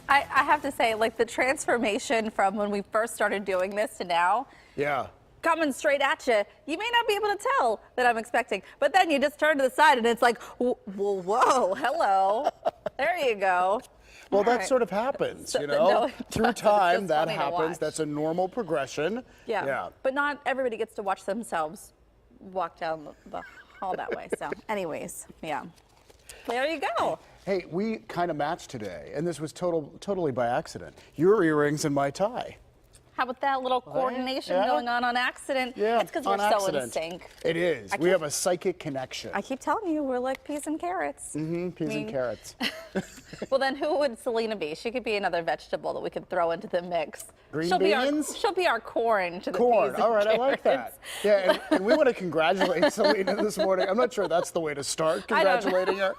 I have to say, like, the transformation from when we first started doing this to now. Yeah. Coming straight at you, you may not be able to tell that I'm expecting, but then you just turn to the side and it's like, whoa, hello. There you go. Well, that sort of happens, you know. No, through time, that happens. That's a normal progression. Yeah. But not everybody gets to watch themselves walk down the hall that way. So, anyways, yeah. There you go. Hey, we kind of matched today, and this was totally by accident. Your earrings and my tie. How about that little coordination going on accident? Yeah, it's because we're so in sync. It is. We have a psychic connection. I keep telling you, we're like peas and carrots. Mm-hmm, peas and carrots. Well, then who would Selena be? She could be another vegetable that we could throw into the mix. Green beans? She'll be our corn to the corn. peas and All right, carrots. I like that. Yeah, and we want to congratulate Selena this morning. I'm not sure that's the way to start, congratulating her,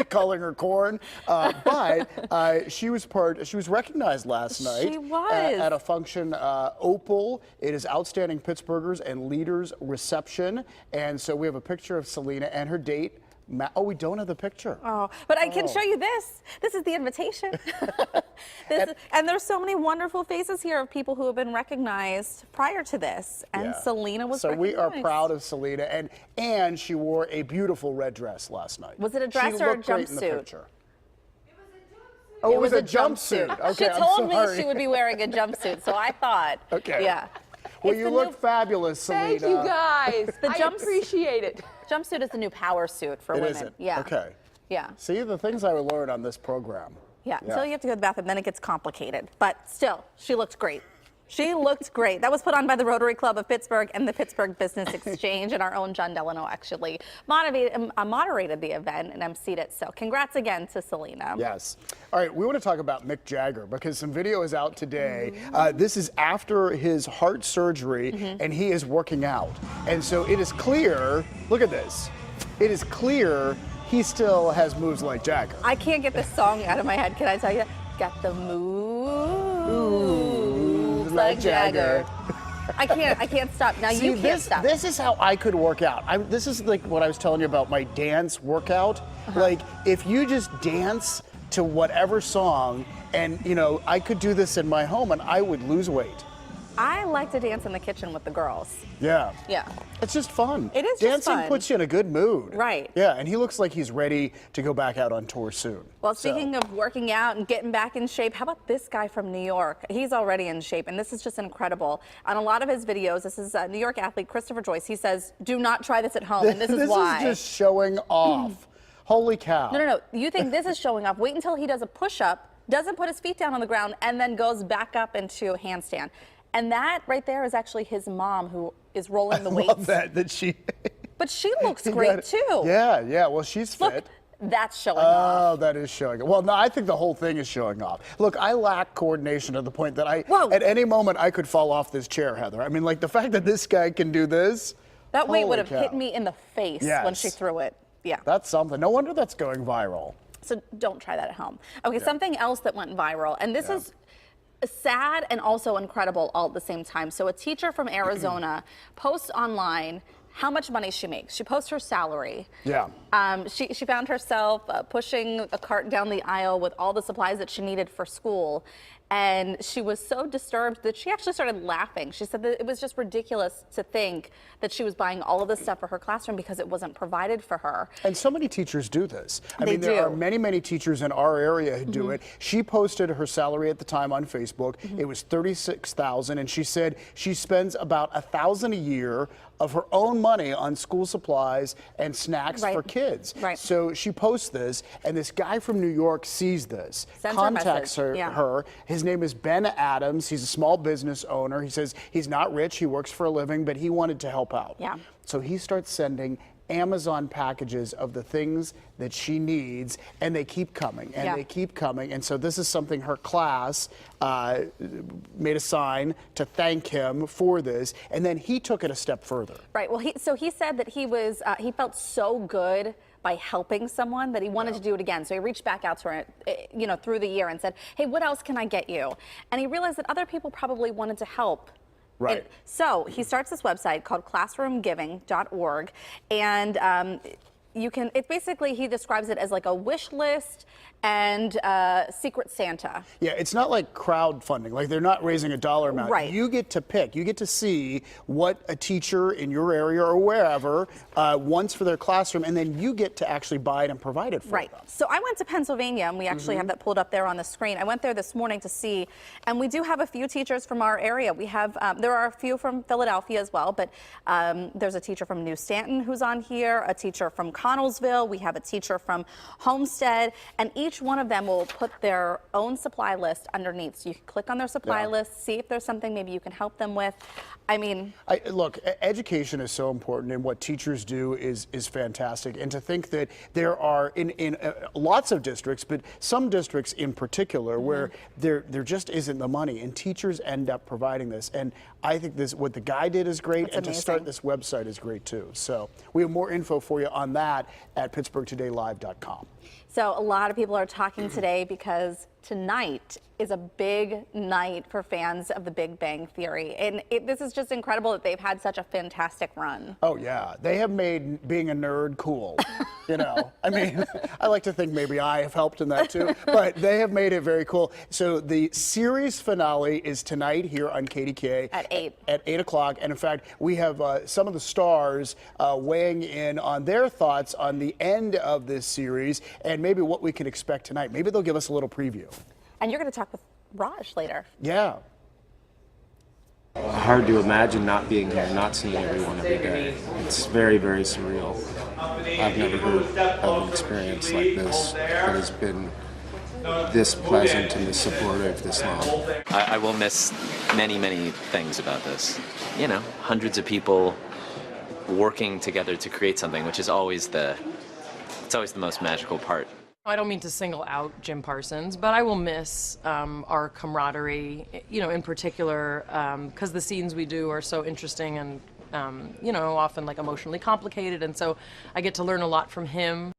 calling her corn. But she was recognized last night. She was. At a function, Opal. It is Outstanding Pittsburghers and Leaders Reception. And so we have a picture of Selena and her date. Oh, we don't have the picture. Oh, but I can show you this. This is the invitation. And there's so many wonderful faces here of people who have been recognized prior to this. And Selena was recognized. So we are proud of Selena. And she wore a beautiful red dress last night. Was it a dress or a jumpsuit? Oh, it was a jumpsuit. Okay, she told me she would be wearing a jumpsuit, so I thought. Okay. Yeah. Well, you look fabulous, Selena. Thank you, guys. I appreciate it. Jumpsuit is the new power suit for women. Is it? Yeah. Okay. Yeah. See, the things I would learn on this program. Yeah, until you have to go to the bathroom, then it gets complicated. But still, she looked great. She looked great. That was put on by the Rotary Club of Pittsburgh and the Pittsburgh Business Exchange, and our own John Delano actually moderated the event and emceed it. So congrats again to Selena. Yes. All right, we want to talk about Mick Jagger because some video is out today. This is after his heart surgery, and he is working out. And so it is clear, look at this, it is clear he still has moves like Jagger. I can't get this song out of my head, can I tell you? Got the moves like Jagger. I can't stop. Now you can't stop. This is how I could work out. This is like what I was telling you about my dance workout. Like if you just dance to whatever song, and you know, I could do this in my home and I would lose weight. I like to dance in the kitchen with the girls. Yeah. Yeah. It's just fun. It is Dancing just fun. puts you in a good mood. Right. Yeah, and he looks like he's ready to go back out on tour soon. Well, speaking of working out and getting back in shape, how about this guy from New York? He's already in shape, and this is just incredible. On a lot of his videos, this is New York athlete Christopher Joyce. He says, do not try this at home, and this is why. This is just showing off. Holy cow. No. You think this is showing off? Wait until he does a push-up, doesn't put his feet down on the ground, and then goes back up into a handstand. And that right there is actually his mom who is rolling the weights. I love that she... But she looks great too. Yeah, well, she's fit. Look, that's showing off. Oh, that is showing off. Well, no, I think the whole thing is showing off. Look, I lack coordination to the point that at any moment, I could fall off this chair, Heather. I mean, like, the fact that this guy can do this. That weight would have hit me in the face when she threw it. Yeah. That's something. No wonder that's going viral. So don't try that at home. Okay, something else that went viral, and this is sad and also incredible all at the same time. So a teacher from Arizona posts online how much money she makes. She posts her salary. Yeah. She found herself pushing a cart down the aisle with all the supplies that she needed for school. And she was so disturbed that she actually started laughing. She said that it was just ridiculous to think that she was buying all of this stuff for her classroom because it wasn't provided for her. And so many teachers do this. I mean, there are many teachers in our area who do it. She posted her salary at the time on Facebook. It was $36,000, and she said she spends about $1,000 a year of her own money on school supplies and snacks for kids. Right. So she posts this, and this guy from New York sees this, contacts her. His name is Ben Adams. He's a small business owner. He says he's not rich. He works for a living, but he wanted to help out. Yeah. So he starts sending Amazon packages of the things that she needs, and they keep coming, and they keep coming. And so this is something her class made a sign to thank him for this, and then he took it a step further. Right. Well, so he said that he felt so good by helping someone that he wanted to do it again. So he reached back out to her, through the year and said, hey, what else can I get you? And he realized that other people probably wanted to help. Right. So he starts this website called classroomgiving.org, and it basically, he describes it as like a wish list and Secret Santa. Yeah, it's not like crowdfunding, like they're not raising a dollar amount. Right. You get to pick, you get to see what a teacher in your area or wherever wants for their classroom, and then you get to actually buy it and provide it for them. So I went to Pennsylvania, and we actually have that pulled up there on the screen. I went there this morning to see, and we do have a few teachers from our area. We have, there are a few from Philadelphia as well, but there's a teacher from New Stanton who's on here, a teacher from Connellsville, we have a teacher from Homestead, and each one of them will put their own supply list underneath. So you can click on their supply list, see if there's something maybe you can help them with. I mean, look, education is so important, and what teachers do is fantastic. And to think that there are in lots of districts, but some districts in particular, where there just isn't the money, and teachers end up providing this. And I think what the guy did is great, and to start this website is great too. So we have more info for you on that at PittsburghTodayLive.com. So a lot of people are talking today because tonight is a big night for fans of The Big Bang Theory. And this is just incredible that they've had such a fantastic run. Oh, yeah. They have made being a nerd cool, you know. I mean, I like to think maybe I have helped in that too, but they have made it very cool. So the series finale is tonight here on KDKA. At 8. At 8 o'clock. And in fact, we have some of the stars weighing in on their thoughts on the end of this series and maybe what we can expect tonight. Maybe they'll give us a little preview. And you're going to talk with Raj later. Yeah. Hard to imagine not being here, not seeing everyone every day. It's very, very surreal. I've never heard of an experience like this that has been this pleasant and this supportive this long. I will miss many, many things about this. You know, hundreds of people working together to create something, which is always the most magical part. I don't mean to single out Jim Parsons, but I will miss our camaraderie, you know, in particular, because the scenes we do are so interesting and, you know, often like emotionally complicated. And so I get to learn a lot from him.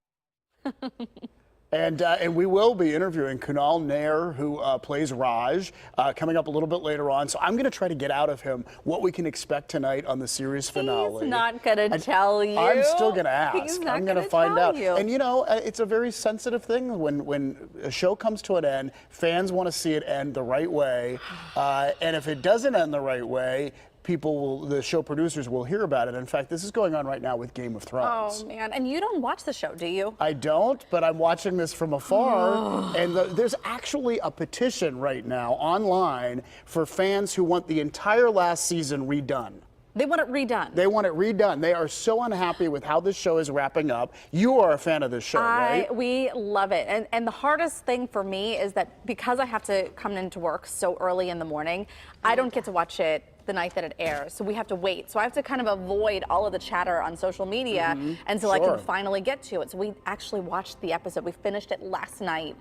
And we will be interviewing Kunal Nair, who plays Raj, coming up a little bit later on. So I'm going to try to get out of him what we can expect tonight on the series finale. He's not going to tell you. I'm still going to ask. He's not I'm going to find out. And you know, it's a very sensitive thing when a show comes to an end. Fans want to see it end the right way, and if it doesn't end the right way, the show producers will hear about it. In fact, this is going on right now with Game of Thrones. Oh, man. And you don't watch the show, do you? I don't, but I'm watching this from afar. And there's actually a petition right now online for fans who want the entire last season redone. They want it redone. They want it redone. They are so unhappy with how this show is wrapping up. You are a fan of this show, right? We love it. And the hardest thing for me is that because I have to come into work so early in the morning, I don't get to watch it the night that it airs. So we have to wait. So I have to kind of avoid all of the chatter on social media until I can finally get to it. So we actually watched the episode. We finished it last night.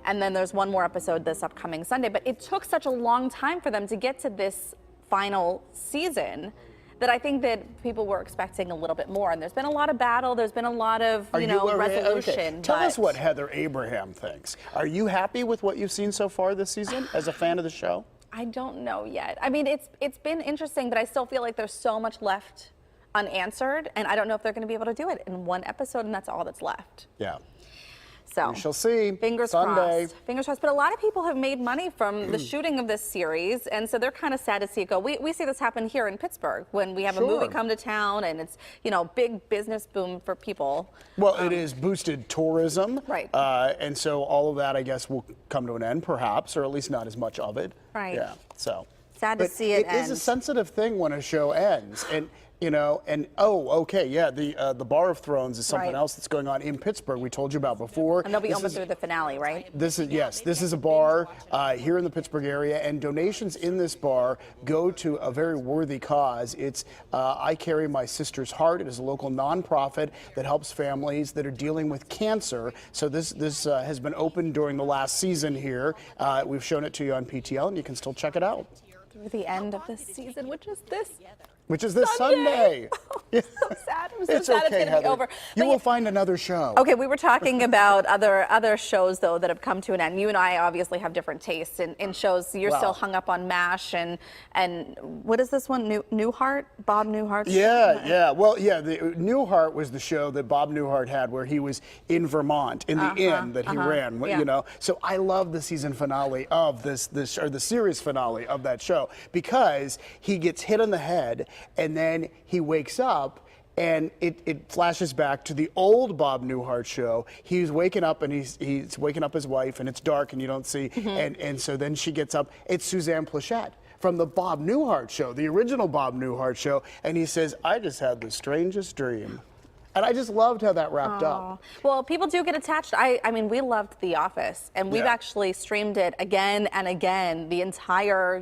And then there's one more episode this upcoming Sunday. But it took such a long time for them to get to this final season that I think that people were expecting a little bit more. And there's been a lot of battle. There's been a lot of, resolution. Okay. Tell us what Heather Abraham thinks. Are you happy with what you've seen so far this season as a fan of the show? I don't know yet. I mean, it's been interesting, but I still feel like there's so much left unanswered, and I don't know if they're going to be able to do it in one episode, and that's all that's left. Yeah. So we shall see. Fingers Sunday. crossed. Fingers crossed. But a lot of people have made money from the shooting of this series, and so they're kind of sad to see it go. We see this happen here in Pittsburgh when we have a movie come to town, and it's, you know, big business boom for people. Well, it is boosted tourism. Right. And so all of that, I guess, will come to an end, perhaps, or at least not as much of it. Right. Yeah. So. Sad to see it end. It is a sensitive thing when a show ends, and you know, and the Bar of Thrones is something else that's going on in Pittsburgh. We told you about before. And they'll be almost through the finale, right? This is a bar here in the Pittsburgh area, and donations in this bar go to a very worthy cause. It's I Carry My Sister's Heart. It is a local nonprofit that helps families that are dealing with cancer. So this has been open during the last season here. We've shown it to you on PTL, and you can still check it out. Through the end of this season, which is this which is this Sunday. So sad. I'm so It's sad okay, it's going to be Heather. over. You But will find another show. Okay, we were talking about other shows though that have come to an end. You and I obviously have different tastes in shows. You're still hung up on MASH and what is this one? Newhart? Bob Newhart's Yeah. Well, yeah, the Newhart was the show that Bob Newhart had where he was in Vermont in the inn that he ran. Yeah. You know, so I love the season finale of this or the series finale of that show because he gets hit on the head and then he wakes up. And it flashes back to the old Bob Newhart show. He's waking up and he's waking up his wife and it's dark and you don't see. And so then she gets up. It's Suzanne Plachette from the Bob Newhart show, the original Bob Newhart show. And he says, I just had the strangest dream. And I just loved how that wrapped up. Well, people do get attached. I mean, we loved The Office, and we've actually streamed it again and again, the entire,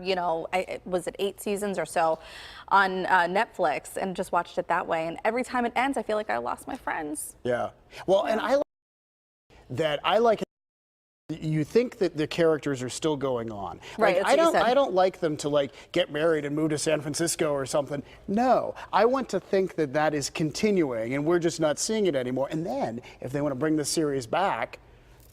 was it 8 seasons or so on Netflix, and just watched it that way. And every time it ends, I feel like I lost my friends. Yeah. Well, and I like you think that the characters are still going on. Right, Like, I don't like them to like get married and move to San Francisco or something. No, I want to think that that is continuing and we're just not seeing it anymore. And then if they want to bring the series back,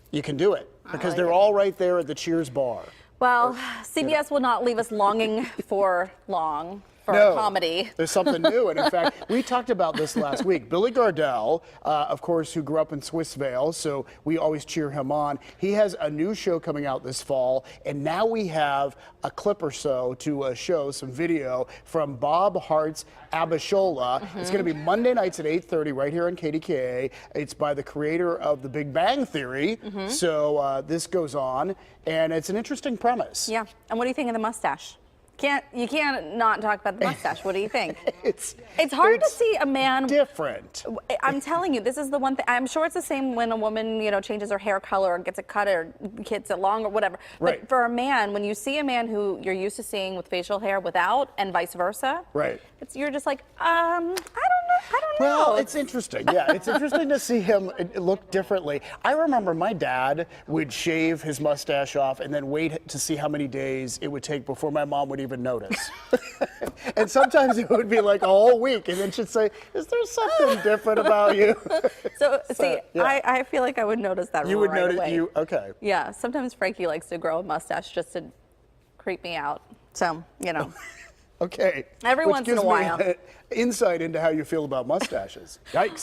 you can do it because they're all right there at the Cheers bar. Well, CBS will not leave us longing for long. For No, a comedy. There's something new. And in fact, we talked about this last week. Billy Gardell, of course, who grew up in Swissvale, so we always cheer him on. He has a new show coming out this fall, and now we have a clip or so to show some video from Bob Hart's Abba Shola. It's going to be Monday nights at 8:30 right here on KDKA. It's by the creator of The Big Bang Theory. So this goes on, and it's an interesting premise. Yeah. And what do you think of the mustache? You can't not talk about the mustache. What do you think? It's hard to see a man different. I'm telling you, this is the one thing. I'm sure it's the same when a woman, changes her hair color or gets it cut or gets it long or whatever. Right. But for a man, when you see a man who you're used to seeing with facial hair without and vice versa, Right. you're just like, I don't know. Well, it's interesting. Yeah, it's interesting to see him look differently. I remember my dad would shave his mustache off and then wait to see how many days it would take before my mom would even notice. And sometimes it would be like a whole week, and then she'd say, "Is there something different about you?" So see, yeah. I feel like I would notice that. You would right notice. away. Okay. Yeah. Sometimes Frankie likes to grow a mustache just to creep me out. So Okay. Every Which once in a gives me while. insight into how you feel about mustaches. Yikes.